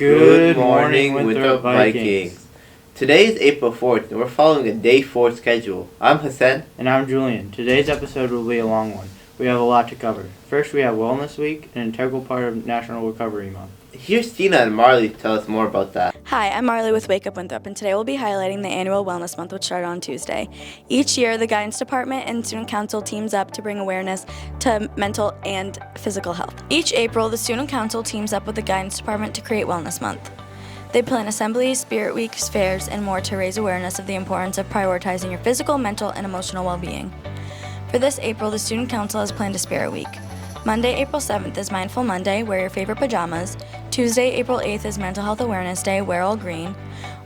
Good morning, Winthrop Vikings. Today is April 4th, and we're following a Day 4 schedule. I'm Hassan. And I'm Julian. Today's episode will be a long one. We have a lot to cover. First, we have Wellness Week, an integral part of National Recovery Month. Here's Tina and Marley to tell us more about that. Hi, I'm Marley with Wake Up Winthrop, and today we'll be highlighting the annual Wellness Month, which started on Tuesday. Each year, the Guidance Department and Student Council teams up to bring awareness to mental and physical health. Each April, the Student Council teams up with the Guidance Department to create Wellness Month. They plan assemblies, spirit weeks, fairs, and more to raise awareness of the importance of prioritizing your physical, mental, and emotional well-being. For this April, the Student Council has planned a Spirit Week. Monday, April 7th is Mindful Monday, wear your favorite pajamas. Tuesday, April 8th is Mental Health Awareness Day, wear all green.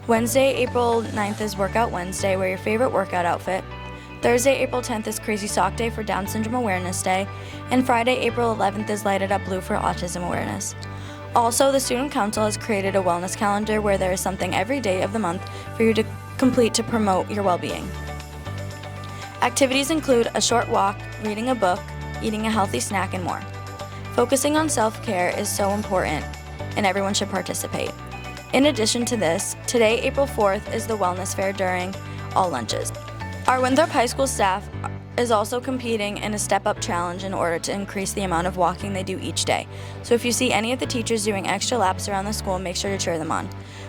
Wednesday, April 9th is Workout Wednesday, wear your favorite workout outfit. Thursday, April 10th is Crazy Sock Day for Down Syndrome Awareness Day. And Friday, April 11th is Light It Up Blue for Autism Awareness. Also, the Student Council has created a wellness calendar where there is something every day of the month for you to complete to promote your well-being. Activities include a short walk, reading a book, eating a healthy snack, and more. Focusing on self-care is so important, and everyone should participate. In addition to this, today, April 4th, is the Wellness Fair during all lunches. Our Winthrop High School staff is also competing in a step-up challenge in order to increase the amount of walking they do each day. So if you see any of the teachers doing extra laps around the school, make sure to cheer them on.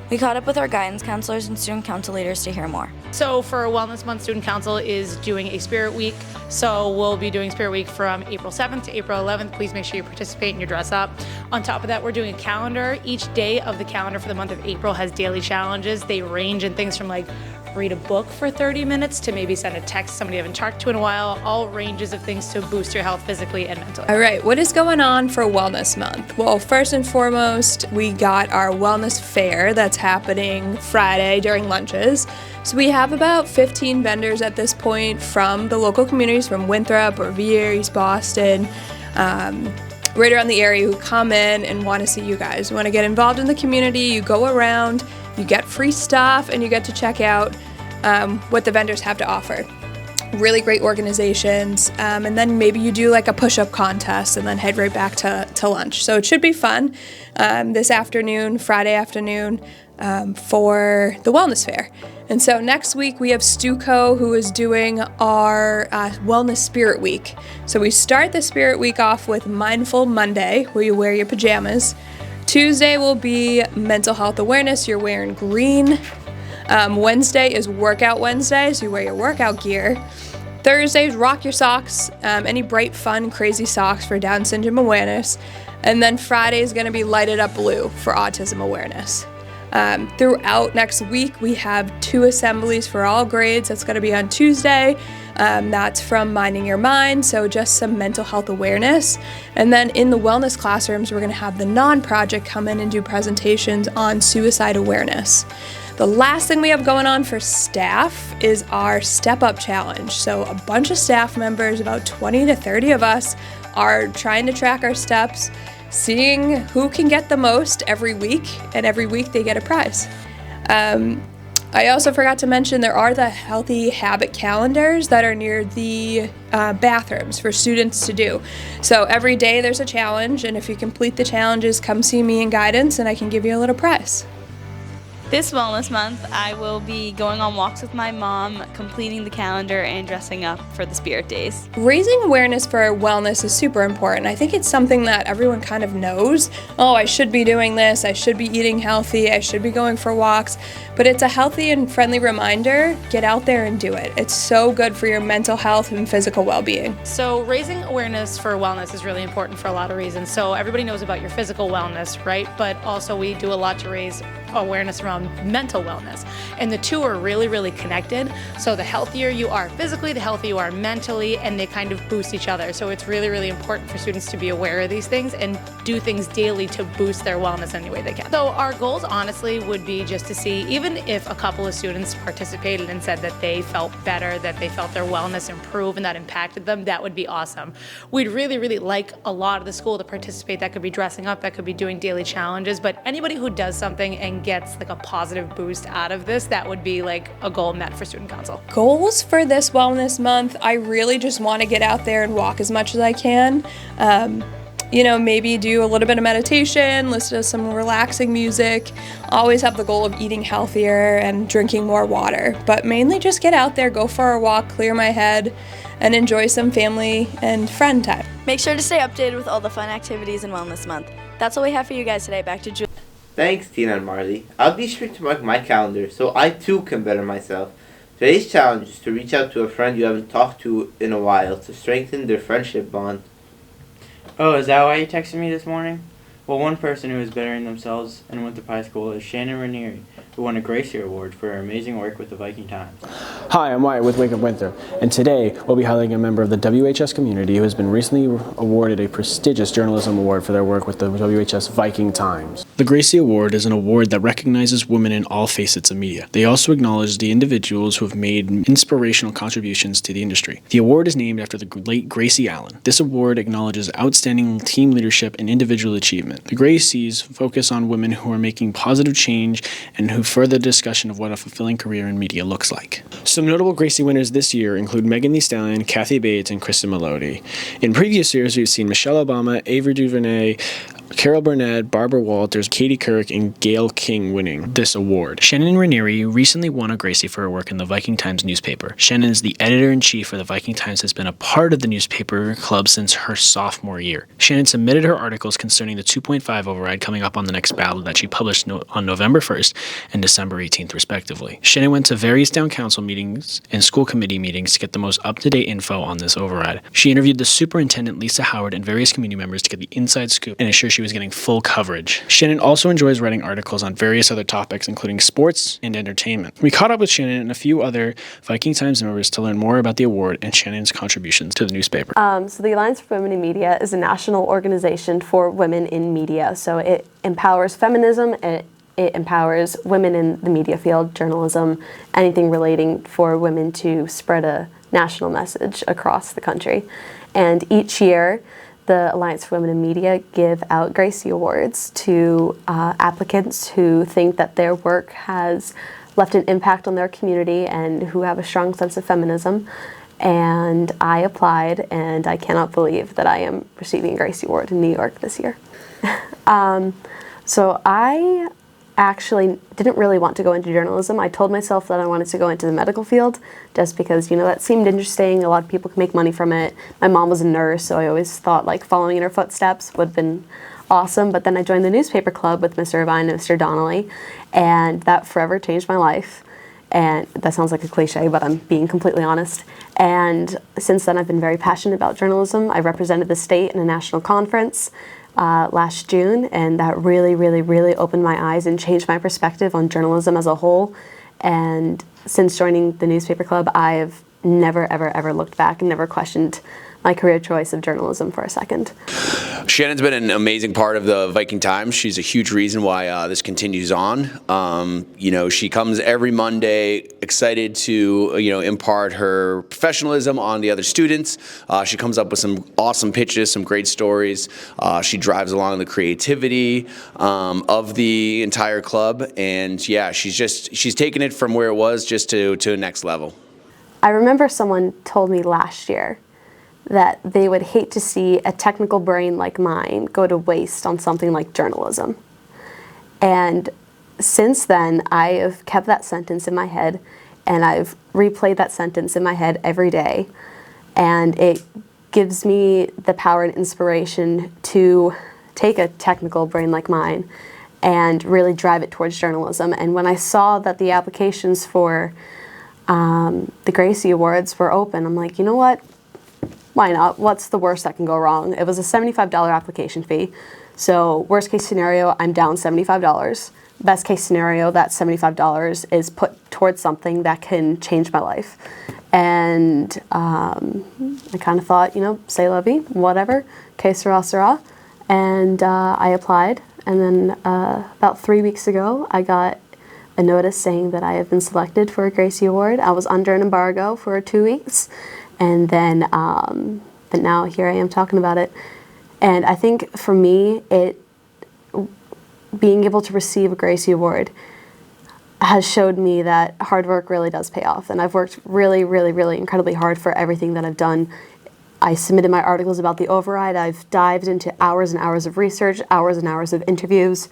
We caught up with our guidance counselors and student council leaders to hear more. So for Wellness Month, Student Council is doing a Spirit Week. So we'll be doing Spirit Week from April 7th to April 11th. Please make sure you participate and you dress up. On top of that, we're doing a calendar. Each day of the calendar for the month of April has daily challenges. They range in things from like read a book for 30 minutes to maybe send a text to somebody you haven't talked to in a while, all ranges of things to boost your health physically and mentally. All right, what is going on for Wellness Month? Well, first and foremost, we got our wellness fair that's happening Friday during lunches. So we have about 15 vendors at this point from the local communities, from Winthrop, Revere, East Boston, right around the area, who come in and want to see you guys. You want to get involved in the community, you go around, you get free stuff, and you get to check out what the vendors have to offer. Really great organizations, and then maybe you do like a push-up contest and then head right back to lunch. So it should be fun this afternoon, Friday afternoon, for the Wellness Fair. And so next week we have Stuco, who is doing our Wellness Spirit Week. So we start the Spirit Week off with Mindful Monday, where you wear your pajamas. Tuesday will be Mental Health Awareness, you're wearing green. Wednesday is Workout Wednesday, so you wear your workout gear. Thursday is Rock Your Socks, any bright, fun, crazy socks for Down Syndrome Awareness. And then Friday is going to be Light It Up Blue for Autism Awareness. Throughout next week, we have 2 assemblies for all grades. That's going to be on Tuesday. That's from Minding Your Mind, so just some mental health awareness. And then in the wellness classrooms, we're going to have the non-project come in and do presentations on suicide awareness. The last thing we have going on for staff is our Step Up Challenge. So a bunch of staff members, about 20 to 30 of us, are trying to track our steps, seeing who can get the most every week, and every week they get a prize. I also forgot to mention there are the healthy habit calendars that are near the bathrooms for students to do. So every day there's a challenge, and if you complete the challenges, come see me in guidance and I can give you a little prize. This Wellness Month, I will be going on walks with my mom, completing the calendar, and dressing up for the Spirit Days. Raising awareness for wellness is super important. I think it's something that everyone kind of knows. Oh, I should be doing this, I should be eating healthy, I should be going for walks. But it's a healthy and friendly reminder, get out there and do it. It's so good for your mental health and physical well-being. So raising awareness for wellness is really important for a lot of reasons. So everybody knows about your physical wellness, right? But also we do a lot to raise awareness around mental wellness. And the two are really, really connected. So the healthier you are physically, the healthier you are mentally, and they kind of boost each other. So it's really, really important for students to be aware of these things and do things daily to boost their wellness any way they can. So our goals honestly would be just to see, even if a couple of students participated and said that they felt better, that they felt their wellness improve and that impacted them, that would be awesome. We'd really, really like a lot of the school to participate. That could be dressing up, that could be doing daily challenges, but anybody who does something and gets like a positive boost out of this, that would be like a goal met for Student Council. Goals for this Wellness Month, I really just want to get out there and walk as much as I can. maybe do a little bit of meditation, listen to some relaxing music, always have the goal of eating healthier and drinking more water, but mainly just get out there, go for a walk, clear my head, and enjoy some family and friend time. Make sure to stay updated with all the fun activities in Wellness Month. That's all we have for you guys today. Back to Julie. Thanks, Tina and Marley. I'll be sure to mark my calendar so I too can better myself. Today's challenge is to reach out to a friend you haven't talked to in a while to strengthen their friendship bond. Oh, is that why you texted me this morning? Well, one person who is bettering themselves in Winthrop High School is Shannon R, who won a Gracie Award for her amazing work with the Viking Times. Hi, I'm Wyatt with Wake Up Winthrop, and today we'll be highlighting a member of the WHS community who has been recently awarded a prestigious journalism award for their work with the WHS Viking Times. The Gracie Award is an award that recognizes women in all facets of media. They also acknowledge the individuals who have made inspirational contributions to the industry. The award is named after the late Gracie Allen. This award acknowledges outstanding team leadership and individual achievement. The Gracies focus on women who are making positive change and who further discussion of what a fulfilling career in media looks like. Some notable Gracie winners this year include Megan Thee Stallion, Kathy Bates, and Kristen Melody. In previous years, we've seen Michelle Obama, Avery DuVernay, Carol Burnett, Barbara Walters, Katie Couric, and Gayle King winning this award. Shannon Ranieri recently won a Gracie for her work in the Viking Times newspaper. Shannon is the editor-in-chief for the Viking Times, has been a part of the newspaper club since her sophomore year. Shannon submitted her articles concerning the 2.5 override coming up on the next ballot that she published on November 1st and December 18th, respectively. Shannon went to various town council meetings and school committee meetings to get the most up-to-date info on this override. She interviewed the superintendent, Lisa Howard, and various community members to get the inside scoop and ensure she was getting full coverage. Shannon also enjoys writing articles on various other topics, including sports and entertainment. We caught up with Shannon and a few other Viking Times members to learn more about the award and Shannon's contributions to the newspaper. So the Alliance for Women in Media is a national organization for women in media. So it empowers feminism, it empowers women in the media field, journalism, anything relating for women to spread a national message across the country. And each year, the Alliance for Women in Media give out Gracie Awards to applicants who think that their work has left an impact on their community and who have a strong sense of feminism. And I applied, and I cannot believe that I am receiving a Gracie Award in New York this year. So I actually didn't really want to go into journalism. I told myself that I wanted to go into the medical field just because, that seemed interesting. A lot of people can make money from it. My mom was a nurse, so I always thought following in her footsteps would have been awesome. But then I joined the newspaper club with Mr. Irvine and Mr. Donnelly, and that forever changed my life. And that sounds like a cliche, but I'm being completely honest. And since then, I've been very passionate about journalism. I represented the state in a national conference last June, and that really, really, really opened my eyes and changed my perspective on journalism as a whole. And since joining the newspaper club, I have never, ever, ever looked back and never questioned my career choice of journalism for a second. Shannon's been an amazing part of the Viking Times. She's a huge reason why this continues on. She comes every Monday excited to, impart her professionalism on the other students. She comes up with some awesome pitches, some great stories. She drives along the creativity of the entire club. And yeah, she's taken it from where it was just to a next level. I remember someone told me last year that they would hate to see a technical brain like mine go to waste on something like journalism. And since then, I have kept that sentence in my head, and I've replayed that sentence in my head every day. And it gives me the power and inspiration to take a technical brain like mine and really drive it towards journalism. And when I saw that the applications for the Gracie Awards were open, I'm like, you know what? Why not? What's the worst that can go wrong? It was a $75 application fee. So worst case scenario, I'm down $75. Best case scenario, that $75 is put towards something that can change my life. And I kind of thought, c'est la vie, whatever, que sera, sera. And I applied. And then about 3 weeks ago, I got a notice saying that I have been selected for a Gracie Award. I was under an embargo for 2 weeks. And then, but now here I am talking about it. And I think for me, being able to receive a Gracie Award has showed me that hard work really does pay off. And I've worked really, really, really incredibly hard for everything that I've done I submitted my articles about the override. I've dived into hours and hours of research, hours and hours of interviews.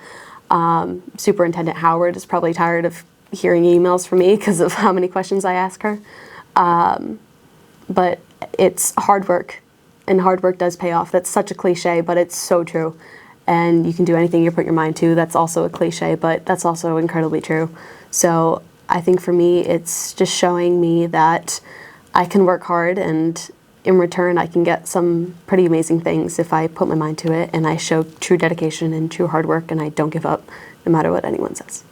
Superintendent Howard is probably tired of hearing emails from me because of how many questions I ask her. But it's hard work, and hard work does pay off. That's such a cliche, but it's so true. And you can do anything you put your mind to. That's also a cliche, but that's also incredibly true. So I think for me, it's just showing me that I can work hard, and in return, I can get some pretty amazing things if I put my mind to it and I show true dedication and true hard work, and I don't give up no matter what anyone says.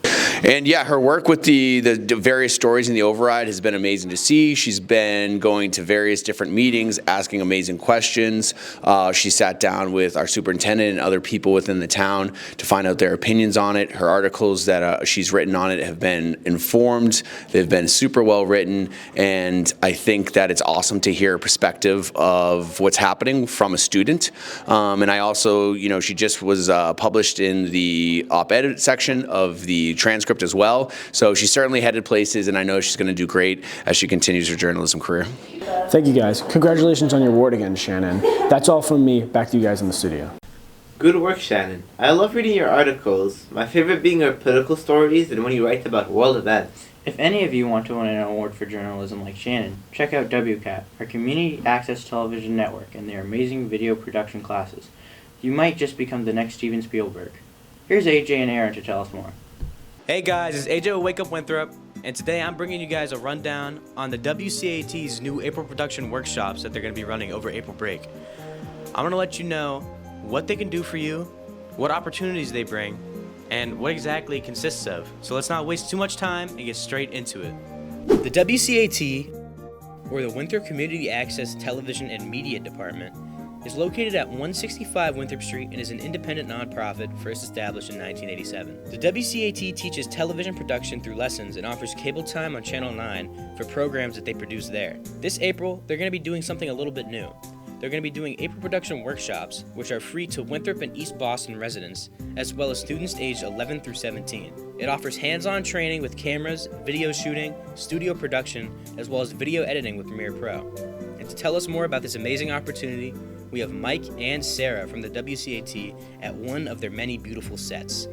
And yeah, her work with the various stories in the override has been amazing to see. She's been going to various different meetings, asking amazing questions. She sat down with our superintendent and other people within the town to find out their opinions on it. Her articles that she's written on it have been informed. They've been super well written, and I think that it's awesome to hear a perspective of what's happening from a student. And I also, she just was published in the op-ed section of the transcript as well. So she's certainly headed places, and I know she's going to do great as she continues her journalism career. Thank you, guys. Congratulations on your award again, Shannon. That's all from me. Back to you guys in the studio. Good work, Shannon. I love reading your articles. My favorite being your political stories and when you write about world events. If any of you want to win an award for journalism like Shannon, check out WCAT, our community access television network, and their amazing video production classes. You might just become the next Steven Spielberg. Here's AJ and Aaron to tell us more. Hey guys, it's AJ with Wake Up Winthrop, and today I'm bringing you guys a rundown on the WCAT's new April production workshops that they're going to be running over April break. I'm going to let you know what they can do for you, what opportunities they bring, and what exactly it consists of. So let's not waste too much time and get straight into it. The WCAT, or the Winthrop Community Access Television and Media Department, is located at 165 Winthrop Street and is an independent nonprofit first established in 1987. The WCAT teaches television production through lessons and offers cable time on Channel 9 for programs that they produce there. This April, they're going to be doing something a little bit new. They're going to be doing April production workshops, which are free to Winthrop and East Boston residents, as well as students aged 11 through 17. It offers hands-on training with cameras, video shooting, studio production, as well as video editing with Premiere Pro. And to tell us more about this amazing opportunity, we have Mike and Sarah from the WCAT at one of their many beautiful sets.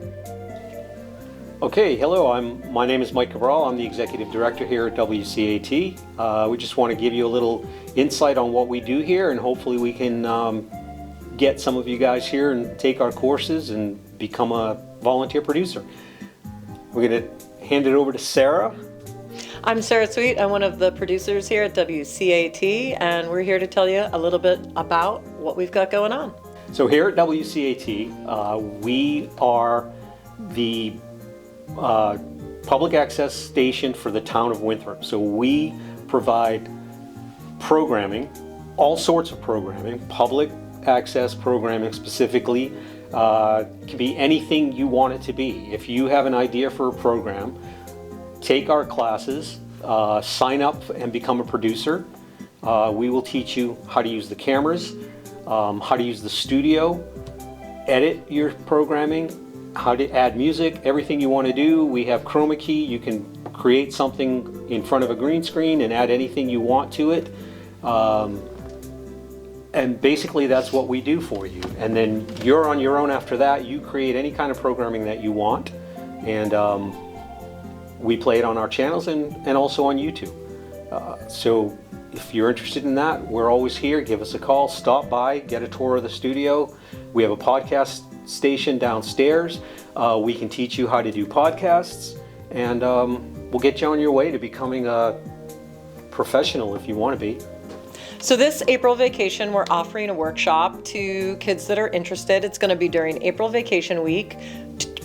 Okay, hello, my name is Mike Cabral. I'm the Executive Director here at WCAT. We just want to give you a little insight on what we do here, and hopefully we can get some of you guys here and take our courses and become a volunteer producer. We're going to hand it over to Sarah. I'm Sarah Sweet. I'm one of the producers here at WCAT, and we're here to tell you a little bit about what we've got going on. So here at WCAT, we are the public access station for the town of Winthrop. So we provide programming, all sorts of programming, public access programming specifically. It can be anything you want it to be. If you have an idea for a program, take our classes, sign up and become a producer. We will teach you how to use the cameras, how to use the studio, edit your programming, how to add music, everything you want to do. We have chroma key. You can create something in front of a green screen and add anything you want to it. And basically that's what we do for you. And then you're on your own after that. You create any kind of programming that you want. And we play it on our channels and also on YouTube. So if you're interested in that, we're always here. Give us a call, stop by, get a tour of the studio. We have a podcast station downstairs. We can teach you how to do podcasts, and we'll get you on your way to becoming a professional if you want to be. So this April vacation, we're offering a workshop to kids that are interested. It's going to be during April vacation week,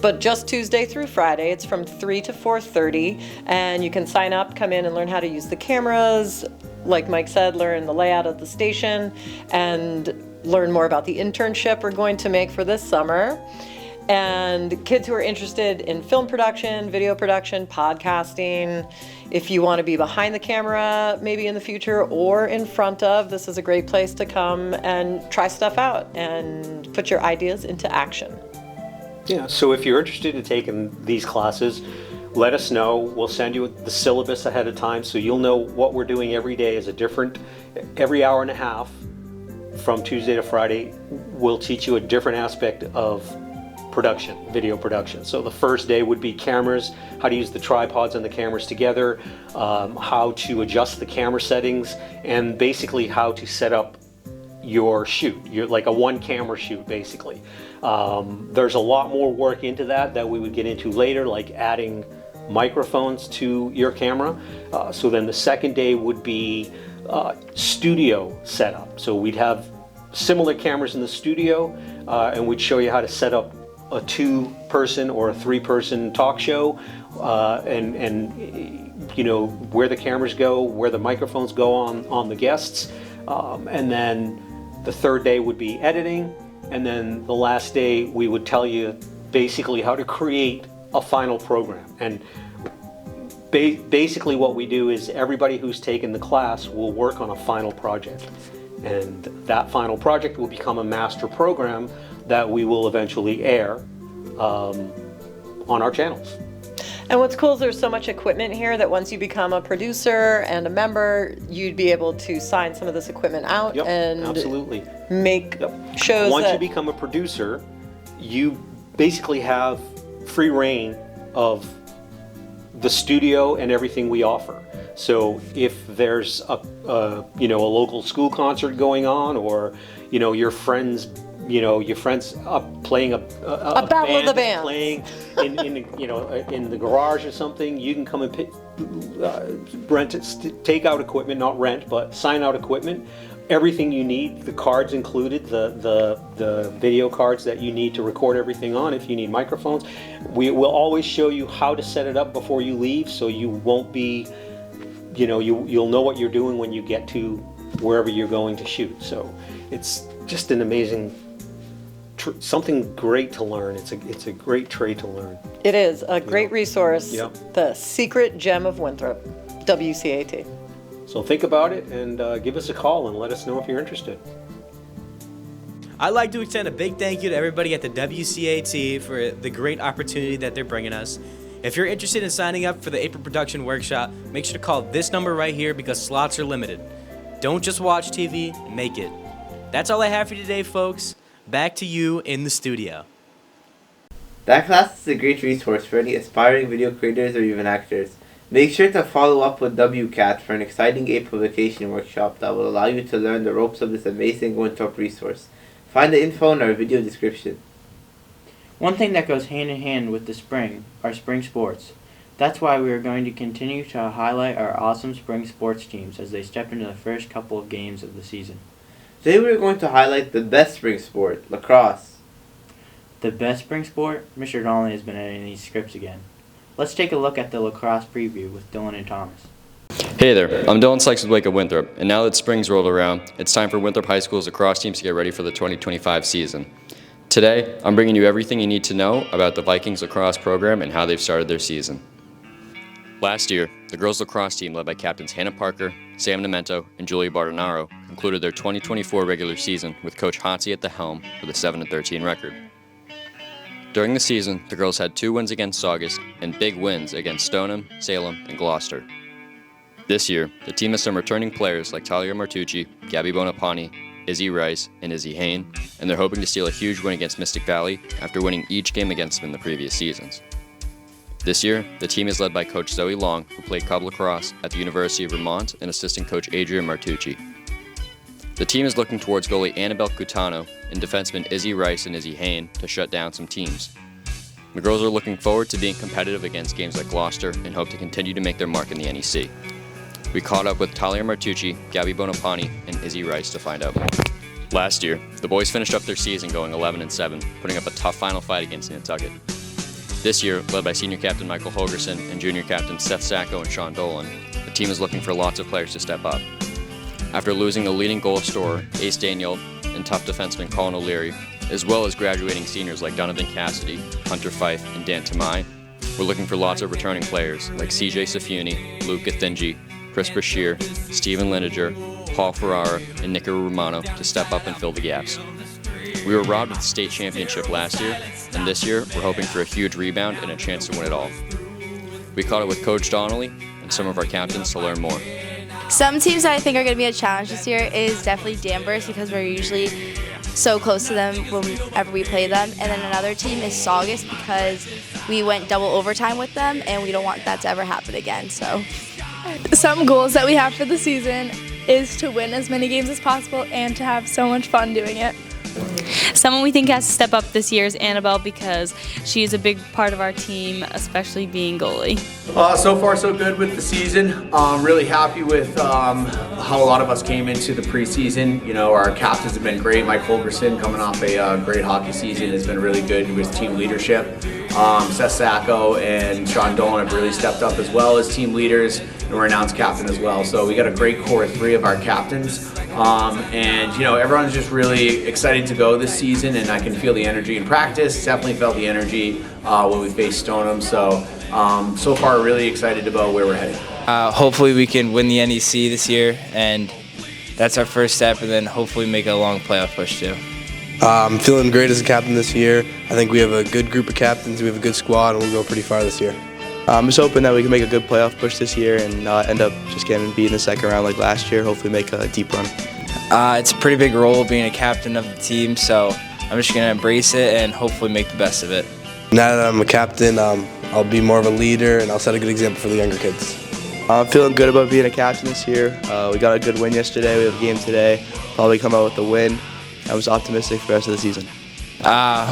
but just Tuesday through Friday. It's from 3 to 4:30, and you can sign up, come in and learn how to use the cameras. Like Mike said, learn the layout of the station and learn more about the internship we're going to make for this summer. And kids who are interested in film production, video production, podcasting, if you want to be behind the camera maybe in the future or in front of, this is a great place to come and try stuff out and put your ideas into action. Yeah, so if you're interested in taking these classes, let us know. We'll send you the syllabus ahead of time so you'll know what we're doing every day is a different, every hour and a half from Tuesday to Friday, we'll teach you a different aspect of production, video production. So the first day would be cameras, how to use the tripods and the cameras together, how to adjust the camera settings, and basically how to set up your shoot. You're like a one camera shoot, basically. There's a lot more work into that we would get into later, like adding microphones to your camera. So then the second day would be studio setup. So we'd have similar cameras in the studio, and we'd show you how to set up a 2-person or a 3-person talk show, and you know, where the cameras go, where the microphones go on the guests. And then the third day would be editing, and then the last day we would tell you basically how to create a final program. And basically what we do is everybody who's taken the class will work on a final project, and that final project will become a master program that we will eventually air on our channels. And what's cool is there's so much equipment here that once you become a producer and a member, you'd be able to sign some of this equipment out. Yep, and absolutely. Make shows. Once you become a producer, you basically have free reign of the studio and everything we offer. So if there's a local school concert going on, or your friends playing a battle of the band bands playing in the garage or something, you can come and take out equipment, not rent, but sign out equipment. Everything you need, the cards included, the video cards that you need to record everything on. If you need microphones, we will always show you how to set it up before you leave, so you won't be, you'll know what you're doing when you get to wherever you're going to shoot. So it's just an amazing, something great to learn. It's a great trade to learn. It is a great resource. Yep. The secret gem of Winthrop, WCAT. So think about it and give us a call and let us know if you're interested. I'd like to extend a big thank you to everybody at the WCAT for the great opportunity that they're bringing us. If you're interested in signing up for the April Production Workshop, make sure to call this number right here because slots are limited. Don't just watch TV, make it. That's all I have for you today, folks. Back to you in the studio. That class is a great resource for any aspiring video creators or even actors. Make sure to follow up with WCAT for an exciting April vacation workshop that will allow you to learn the ropes of this amazing Winthrop resource. Find the info in our video description. One thing that goes hand in hand with the spring are spring sports. That's why we are going to continue to highlight our awesome spring sports teams as they step into the first couple of games of the season. Today we are going to highlight the best spring sport, lacrosse. The best spring sport? Mr. Donnelly has been editing these scripts again. Let's take a look at the lacrosse preview with Dylan and Thomas. Hey there, I'm Dylan Sykes with Wake Up Winthrop, and now that spring's rolled around, it's time for Winthrop High School's lacrosse teams to get ready for the 2025 season. Today, I'm bringing you everything you need to know about the Vikings lacrosse program and how they've started their season. Last year, the girls lacrosse team led by captains Hannah Parker, Sam Nemento, and Julia Bartonaro concluded their 2024 regular season with Coach Hotze at the helm with a 7-13 record. During the season, the girls had 2 wins against Saugus and big wins against Stoneham, Salem, and Gloucester. This year, the team has some returning players like Talia Martucci, Gabby Bonapani, Izzy Rice, and Izzy Hain, and they're hoping to steal a huge win against Mystic Valley after winning each game against them in the previous seasons. This year, the team is led by Coach Zoe Long, who played club lacrosse at the University of Vermont, and assistant coach Adrian Martucci. The team is looking towards goalie Annabelle Cutano and defensemen Izzy Rice and Izzy Hain to shut down some teams. The girls are looking forward to being competitive against games like Gloucester and hope to continue to make their mark in the NEC. We caught up with Talia Martucci, Gabby Bonapani, and Izzy Rice to find out more. Last year, the boys finished up their season going 11-7, putting up a tough final fight against Nantucket. This year, led by senior captain Michael Holgerson and junior captain Seth Sacco and Sean Dolan, the team is looking for lots of players to step up. After losing the leading goal scorer, Ace Daniel, and tough defenseman Colin O'Leary, as well as graduating seniors like Donovan Cassidy, Hunter Fife, and Dan Tamai, we're looking for lots of returning players like CJ Safuni, Luke Gathinji, Chris Brashear, Stephen Lindiger, Paul Ferrara, and Nico Romano to step up and fill the gaps. We were robbed of the state championship last year, and this year we're hoping for a huge rebound and a chance to win it all. We caught it with Coach Donnelly and some of our captains to learn more. Some teams that I think are going to be a challenge this year is definitely Danvers because we're usually so close to them whenever we play them. And then another team is Saugus because we went double overtime with them and we don't want that to ever happen again. So, some goals that we have for the season is to win as many games as possible and to have so much fun doing it. Someone we think has to step up this year is Annabelle because she is a big part of our team, especially being goalie. So far so good with the season. Really happy with how a lot of us came into the preseason. You know, our captains have been great. Mike Holgerson coming off a great hockey season has been really good with team leadership. Seth Sacco and Sean Dolan have really stepped up as well as team leaders, and we're announced captain as well. So we got a great core of 3 of our captains. And you know, everyone's just really excited to go this season, and I can feel the energy in practice. Definitely felt the energy when we faced Stoneham. So far really excited about where we're headed. Hopefully we can win the NEC this year, and that's our first step, and then hopefully make a long playoff push too. I'm feeling great as a captain this year. I think we have a good group of captains, we have a good squad, and we'll go pretty far this year. I'm just hoping that we can make a good playoff push this year and not end up just getting beat in the second round like last year. Hopefully make a deep run. It's a pretty big role being a captain of the team, so I'm just going to embrace it and hopefully make the best of it. Now that I'm a captain, I'll be more of a leader and I'll set a good example for the younger kids. I'm feeling good about being a captain this year. We got a good win yesterday, we have a game today. Probably come out with a win. I was optimistic for the rest of the season.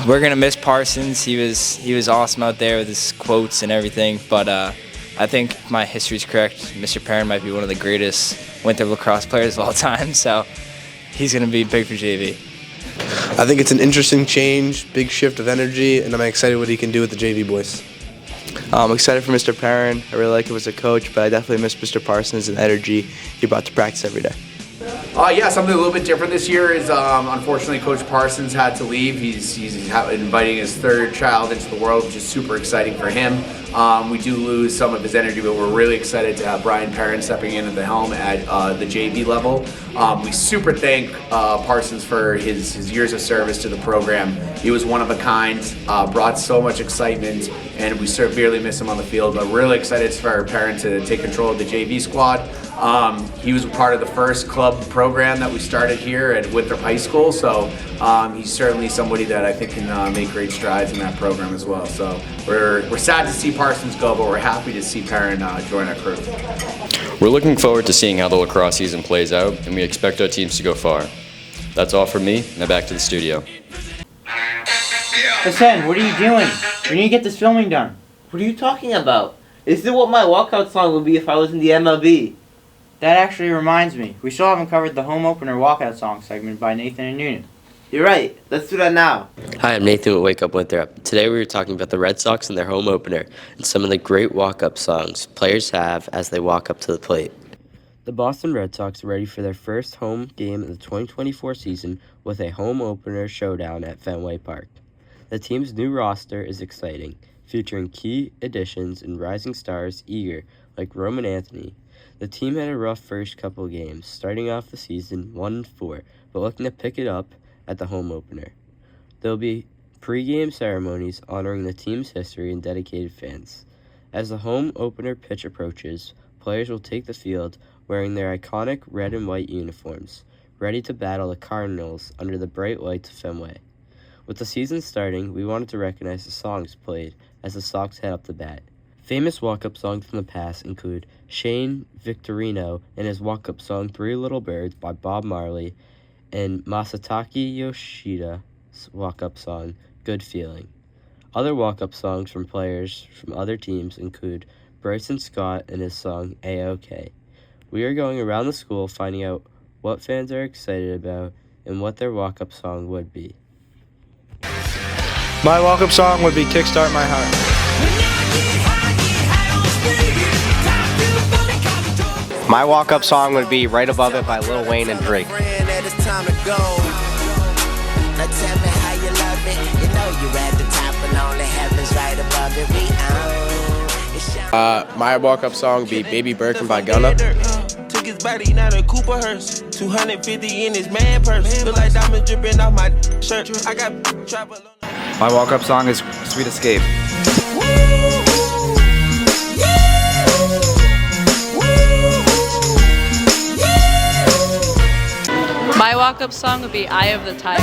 We're going to miss Parsons. He was awesome out there with his quotes and everything, but I think my history's correct. Mr. Perrin might be one of the greatest Winthrop lacrosse players of all time, so he's going to be big for JV. I think it's an interesting change, big shift of energy, and I'm excited what he can do with the JV boys. I'm excited for Mr. Perrin. I really like him as a coach, but I definitely miss Mr. Parsons and the energy he brought to practice every day. Yeah, something a little bit different this year is unfortunately Coach Parsons had to leave. He's inviting his 3rd child into the world, which is super exciting for him. We do lose some of his energy, but we're really excited to have Brian Perrin stepping in at the helm at the JV level. We super thank Parsons for his years of service to the program. He was one of a kind, brought so much excitement, and we severely miss him on the field, but really excited for Perrin to take control of the JV squad. He was part of the first club program that we started here at Winthrop High School, so he's certainly somebody that I think can make great strides in that program as well. So we're sad to see Parsons go, but we're happy to see Perrin join our crew. We're looking forward to seeing how the lacrosse season plays out, and we expect our teams to go far. That's all from me. Now back to the studio. Hassan, what are you doing? We need to get this filming done. What are you talking about? This is what my walkout song would be if I was in the MLB. That actually reminds me, we still haven't covered the home opener walkout song segment by Nathan and Noonan. You're right. Let's do that now. Hi, I'm Nathan with Wake Up Winthrop. Today we were talking about the Red Sox and their home opener and some of the great walk-up songs players have as they walk up to the plate. The Boston Red Sox are ready for their first home game of the 2024 season with a home opener showdown at Fenway Park. The team's new roster is exciting, featuring key additions and rising stars eager like Roman Anthony. The team had a rough first couple games, starting off the season 1-4, but looking to pick it up at the home opener. There'll be pre-game ceremonies honoring the team's history and dedicated fans. As the home opener pitch approaches, players will take the field wearing their iconic red and white uniforms, ready to battle the Cardinals under the bright lights of Fenway. With the season starting, we wanted to recognize the songs played as the Sox head up to bat. Famous walk-up songs from the past include Shane Victorino and his walk-up song 3 Little Birds by Bob Marley and Masataka Yoshida's walk-up song Good Feeling. Other walk-up songs from players from other teams include Bryson Scott and his song A-OK. We are going around the school finding out what fans are excited about and what their walk-up song would be. My walk-up song would be Kickstart My Heart. My walk-up song would be Right Above It by Lil Wayne and Drake. My walk-up song would be Baby Birkin by Gunna. Took his body, not a Cooper hearse. 250 in his man purse. Look like diamonds dripping off my shirt. I got travel. My walk-up song is Sweet Escape. walk-up song would be Eye of the Tiger.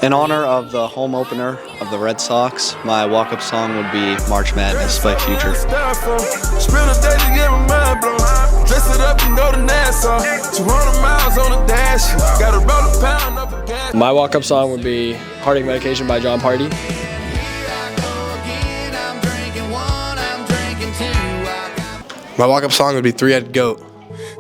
In honor of the home opener of the Red Sox, my walk-up song would be March Madness by Future. My walk-up song would be Heartache Medication by John Party. My walk-up song would be Three-Headed Goat.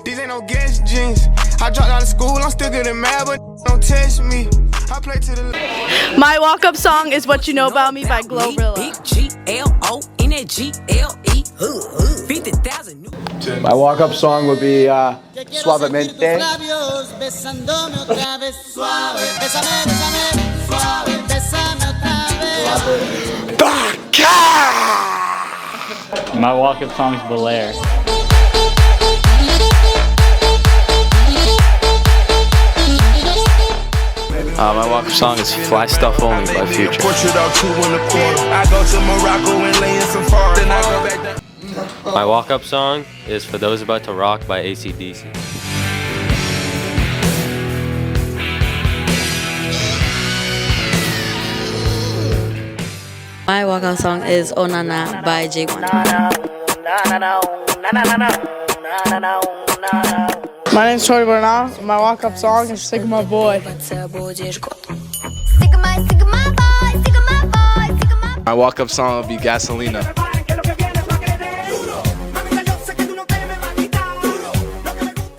These ain't no gas jeans. I dropped out of school, I'm still getting mad, but don't test me. I play to the left. My walk-up song is What You Know About Me by Glorilla. My walk-up song would be Suavemente. My walk-up song is Belair. My walk-up song is Fly Stuff Only by Future. My walk-up song is For Those About to Rock by AC/DC. My walkout song is Oh Na Na by J1. My name's Tori Bernal. My walk-up song is Sigma Boy. My walk-up song would be Gasolina.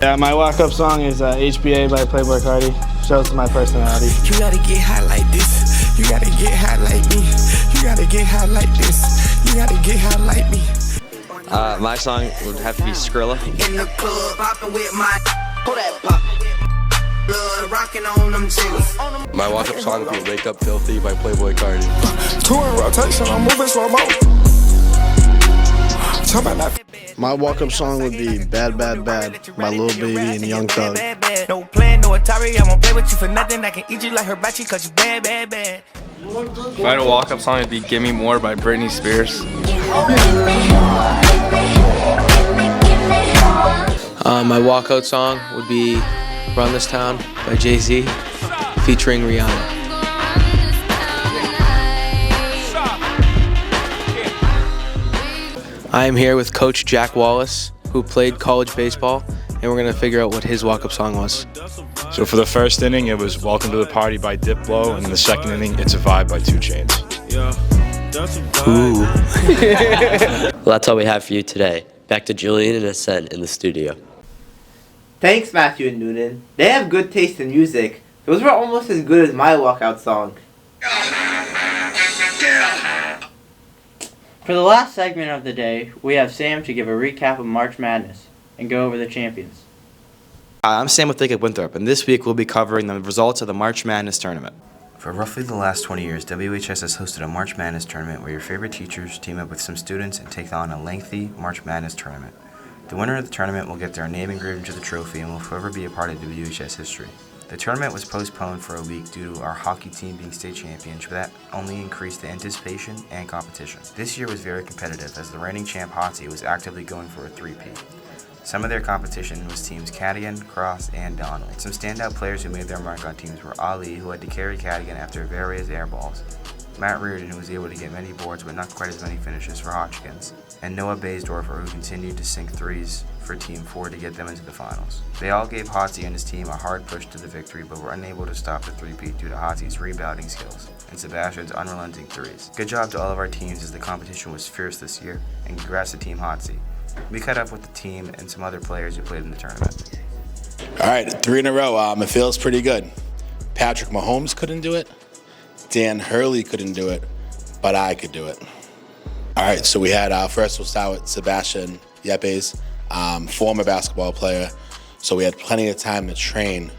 Yeah, my walk-up song is HBA by Playboy Cardi. Shows my personality. You gotta get high like this. You gotta get high like me. You gotta get high like this. You gotta get high like me. My song would have to be Skrilla. In the club, hopping with my blood rocking on them jiggers. My walk-up song would be Wake Up Filthy by Playboy Cardi. Two in rotation, I'm moving slow mo. My walk-up song would be Bad Bad Bad by Lil Baby and Young Thug. No plan, no Atari, I won't play with you for nothing. I can eat you like hibachi, cause you bad, bad, bad. My walk-up song would be Gimme More by Britney Spears. My walkout song would be Run This Town by Jay-Z featuring Rihanna. I am here with Coach Jack Wallace, who played college baseball, and we're going to figure out what his walk-up song was. So for the first inning, it was Welcome to the Party by Diplo, and in the second inning, It's a Vibe by 2 Chainz. Ooh. Well, that's all we have for you today. Back to Julian and Ascent in the studio. Thanks, Matthew and Noonan. They have good taste in music. Those were almost as good as my walkout song. For the last segment of the day, we have Sam to give a recap of March Madness and go over the champions. I'm Sam with Wake Up Winthrop, and this week we'll be covering the results of the March Madness tournament. For roughly the last 20 years, WHS has hosted a March Madness tournament where your favorite teachers team up with some students and take on a lengthy March Madness tournament. The winner of the tournament will get their name engraved into the trophy and will forever be a part of WHS history. The tournament was postponed for a week due to our hockey team being state champions, but that only increased the anticipation and competition. This year was very competitive as the reigning champ Hotsy was actively going for a three-peat. Some of their competition was teams Cadigan, Cross, and Donald. Some standout players who made their mark on teams were Ali, who had to carry Cadigan after various air balls, Matt Reardon, who was able to get many boards but not quite as many finishes for Hodgkins, and Noah Baysdorfer, who continued to sink threes for Team 4 to get them into the finals. They all gave Hotsy and his team a hard push to the victory, but were unable to stop the three-peat due to Hotsy's rebounding skills and Sebastian's unrelenting threes. Good job to all of our teams as the competition was fierce this year, and congrats to Team Hotsy. We caught up with the team and some other players who played in the tournament. All right, 3 in a row. It feels pretty good. Patrick Mahomes couldn't do it. Dan Hurley couldn't do it, but I could do it. All right, so we had, first we'll start with Sebastian Yepes, former basketball player. So we had plenty of time to train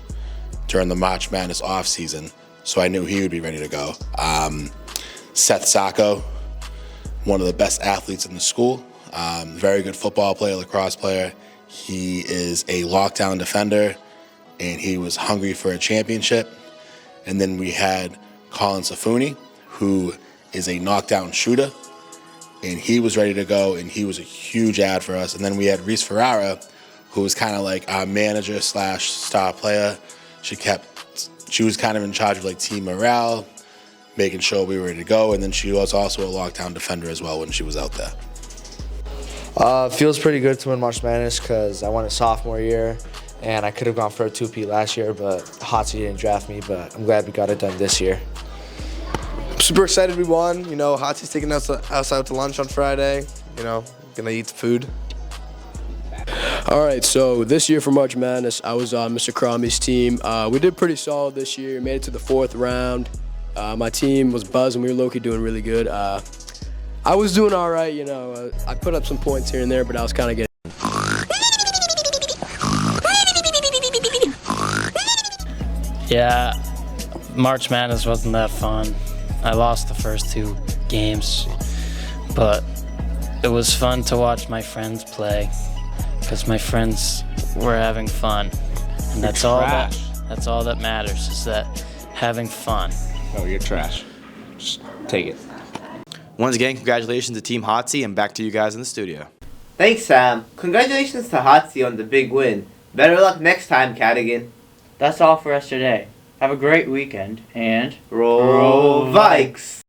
during the March Madness off season, so I knew he would be ready to go. Seth Sacco, one of the best athletes in the school, very good football player, lacrosse player. He is a lockdown defender, and he was hungry for a championship. And then we had Colin Safuni, who is a knockdown shooter, and he was ready to go, and he was a huge add for us. And then we had Reese Ferrara, who was kind of like our manager / star player. She was kind of in charge of like team morale, making sure we were ready to go, and then she was also a lockdown defender as well when she was out there. Feels pretty good to win March Madness because I won a sophomore year, and I could have gone for a 2P last year, but Hotsy didn't draft me, but I'm glad we got it done this year. I'm super excited we won. You know, Hotsy's taking us outside to lunch on Friday. You know, gonna eat the food. All right, so this year for March Madness, I was on Mr. Crombie's team. We did pretty solid this year, made it to the 4th round. My team was buzzing, we were low-key doing really good. I was doing all right, you know. I put up some points here and there, but I was kind of getting... Yeah, March Madness wasn't that fun. I lost the first 2 games, but it was fun to watch my friends play because my friends were having fun, and that's all that matters, is that having fun. Oh, you're trash. Just take it. Once again, congratulations to Team Hotsy, and back to you guys in the studio. Thanks, Sam. Congratulations to Hotsy on the big win. Better luck next time, Cadigan. That's all for us today. Have a great weekend, and Roll Vikes!